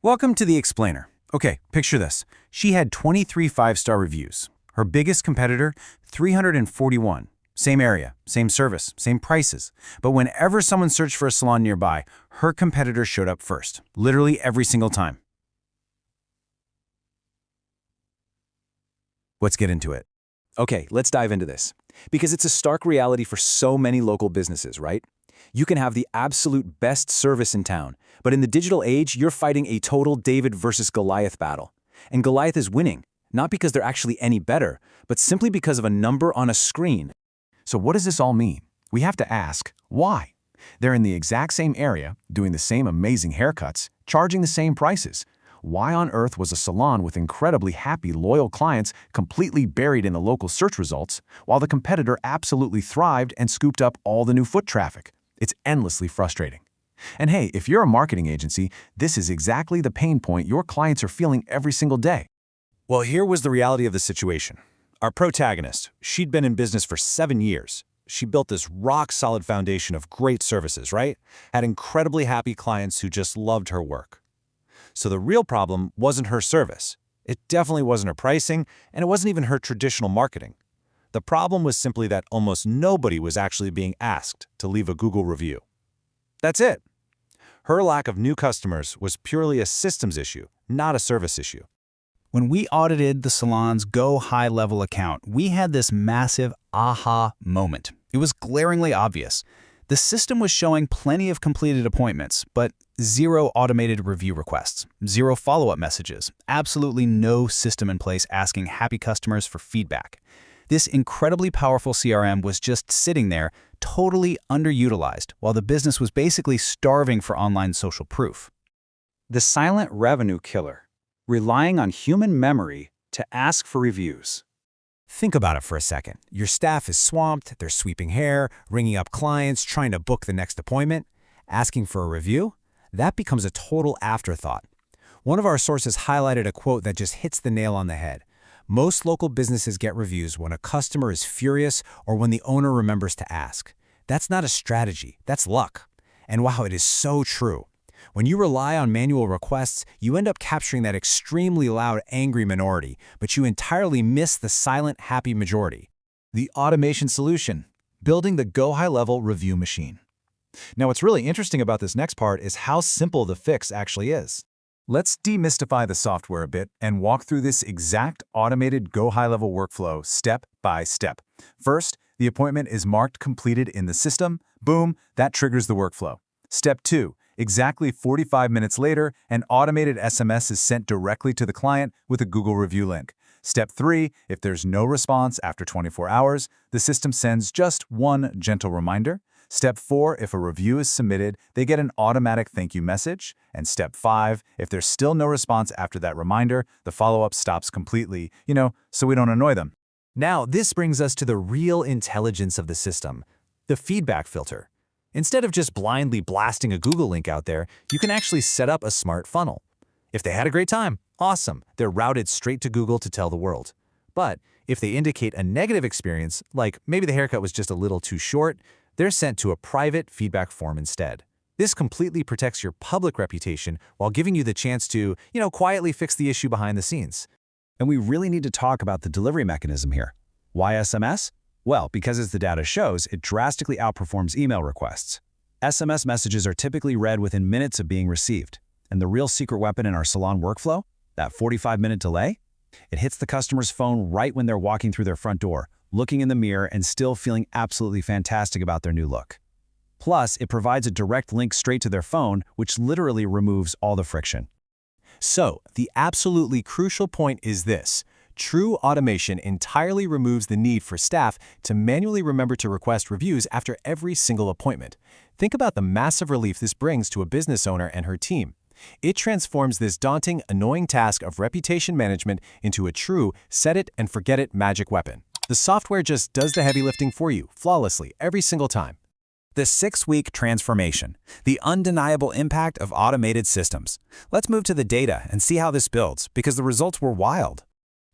Welcome to the Explainer. Okay, picture this. She had 23 five-star reviews. Her biggest competitor, 341. Same area, same service, same prices. But whenever someone searched for a salon nearby, her competitor showed up first, literally every single time. Let's get into it. Okay, let's dive into this. Because it's a stark reality for so many local businesses, right? You can have the absolute best service in town, but in the digital age, you're fighting a total David versus Goliath battle. And Goliath is winning, not because they're actually any better, but simply because of a number on a screen. So what does this all mean? We have to ask, why? They're in the exact same area, doing the same amazing haircuts, charging the same prices. Why on earth was a salon with incredibly happy, loyal clients completely buried in the local search results, while the competitor absolutely thrived and scooped up all the new foot traffic? It's endlessly frustrating. And hey, if you're a marketing agency, this is exactly the pain point your clients are feeling every single day. Well, here was the reality of the situation. Our protagonist, she'd been in business for 7 years. She built this rock-solid foundation of great services, right? Had incredibly happy clients who just loved her work. So the real problem wasn't her service. It definitely wasn't her pricing, and it wasn't even her traditional marketing. The problem was simply that almost nobody was actually being asked to leave a Google review. That's it. Her lack of new customers was purely a systems issue, not a service issue. When we audited the salon's GoHighLevel account, we had this massive aha moment. It was glaringly obvious. The system was showing plenty of completed appointments, but zero automated review requests, zero follow-up messages, absolutely no system in place asking happy customers for feedback. This incredibly powerful CRM was just sitting there, totally underutilized, while the business was basically starving for online social proof. The silent revenue killer, relying on human memory to ask for reviews. Think about it for a second. Your staff is swamped, they're sweeping hair, ringing up clients, trying to book the next appointment, asking for a review. That becomes a total afterthought. One of our sources highlighted a quote that just hits the nail on the head. Most local businesses get reviews when a customer is furious or when the owner remembers to ask. That's not a strategy, that's luck. And wow, it is so true. When you rely on manual requests, you end up capturing that extremely loud, angry minority, but you entirely miss the silent, happy majority. The automation solution, building the GoHighLevel review machine. Now, what's really interesting about this next part is how simple the fix actually is. Let's demystify the software a bit and walk through this exact automated GoHighLevel workflow step by step. First, the appointment is marked completed in the system. Boom, that triggers the workflow. Step 2, exactly 45 minutes later, an automated SMS is sent directly to the client with a Google review link. Step 3, if there's no response after 24 hours, the system sends just one gentle reminder. Step 4, if a review is submitted, they get an automatic thank you message. And Step 5, if there's still no response after that reminder, the follow-up stops completely, so we don't annoy them. Now, this brings us to the real intelligence of the system, the feedback filter. Instead of just blindly blasting a Google link out there, you can actually set up a smart funnel. If they had a great time, awesome, they're routed straight to Google to tell the world. But if they indicate a negative experience, like maybe the haircut was just a little too short, they're sent to a private feedback form instead. This completely protects your public reputation while giving you the chance to, quietly fix the issue behind the scenes. And we really need to talk about the delivery mechanism here. Why SMS? Well, because as the data shows, it drastically outperforms email requests. SMS messages are typically read within minutes of being received. And the real secret weapon in our salon workflow, that 45-minute delay, it hits the customer's phone right when they're walking through their front door, looking in the mirror and still feeling absolutely fantastic about their new look. Plus, it provides a direct link straight to their phone, which literally removes all the friction. So, the absolutely crucial point is this. True automation entirely removes the need for staff to manually remember to request reviews after every single appointment. Think about the massive relief this brings to a business owner and her team. It transforms this daunting, annoying task of reputation management into a true set-it-and-forget-it magic weapon. The software just does the heavy lifting for you, flawlessly, every single time. The 6-week transformation, the undeniable impact of automated systems. Let's move to the data and see how this builds, because the results were wild.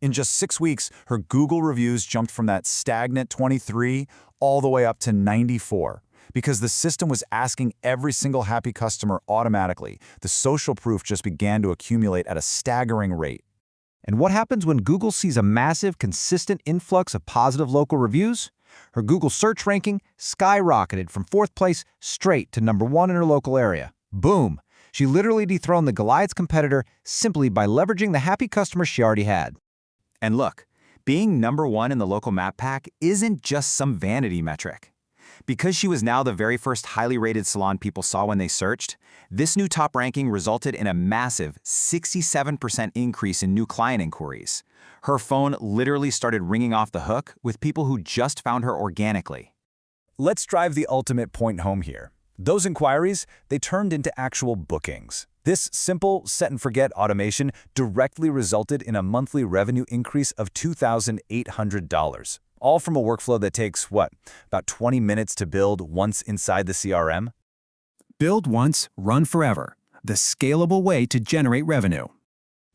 In just 6 weeks, her Google reviews jumped from that stagnant 23 all the way up to 94. Because the system was asking every single happy customer automatically, the social proof just began to accumulate at a staggering rate. And what happens when Google sees a massive, consistent influx of positive local reviews? Her Google search ranking skyrocketed from 4th place straight to #1 in her local area. Boom! She literally dethroned the Goliath's competitor simply by leveraging the happy customers she already had. And look, being #1 in the local map pack isn't just some vanity metric. Because she was now the very first highly rated salon people saw when they searched, this new top ranking resulted in a massive 67% increase in new client inquiries. Her phone literally started ringing off the hook with people who just found her organically. Let's drive the ultimate point home here. Those inquiries, they turned into actual bookings. This simple set-and-forget automation directly resulted in a monthly revenue increase of $2,800. All from a workflow that takes, about 20 minutes to build once inside the CRM? Build once, run forever. The scalable way to generate revenue.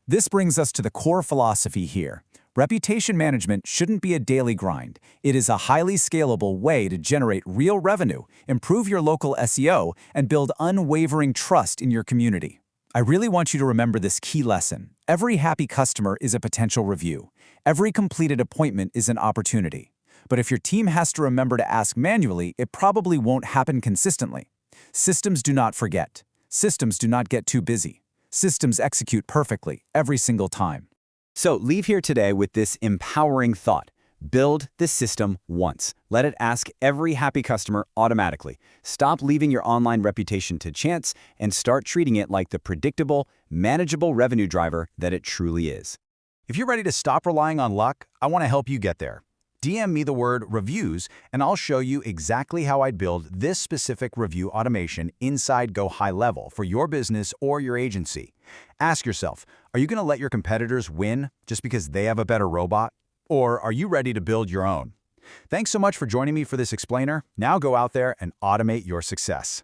This brings us to the core philosophy here. Reputation management shouldn't be a daily grind. It is a highly scalable way to generate real revenue, improve your local SEO, and build unwavering trust in your community. I really want you to remember this key lesson. Every happy customer is a potential review. Every completed appointment is an opportunity. But if your team has to remember to ask manually, it probably won't happen consistently. Systems do not forget. Systems do not get too busy. Systems execute perfectly every single time. So leave here today with this empowering thought. Build the system once. Let it ask every happy customer automatically. Stop leaving your online reputation to chance and start treating it like the predictable, manageable revenue driver that it truly is. If you're ready to stop relying on luck, I want to help you get there. DM me the word reviews, and I'll show you exactly how I'd build this specific review automation inside GoHighLevel for your business or your agency. Ask yourself, are you going to let your competitors win just because they have a better robot? Or are you ready to build your own? Thanks so much for joining me for this explainer. Now go out there and automate your success.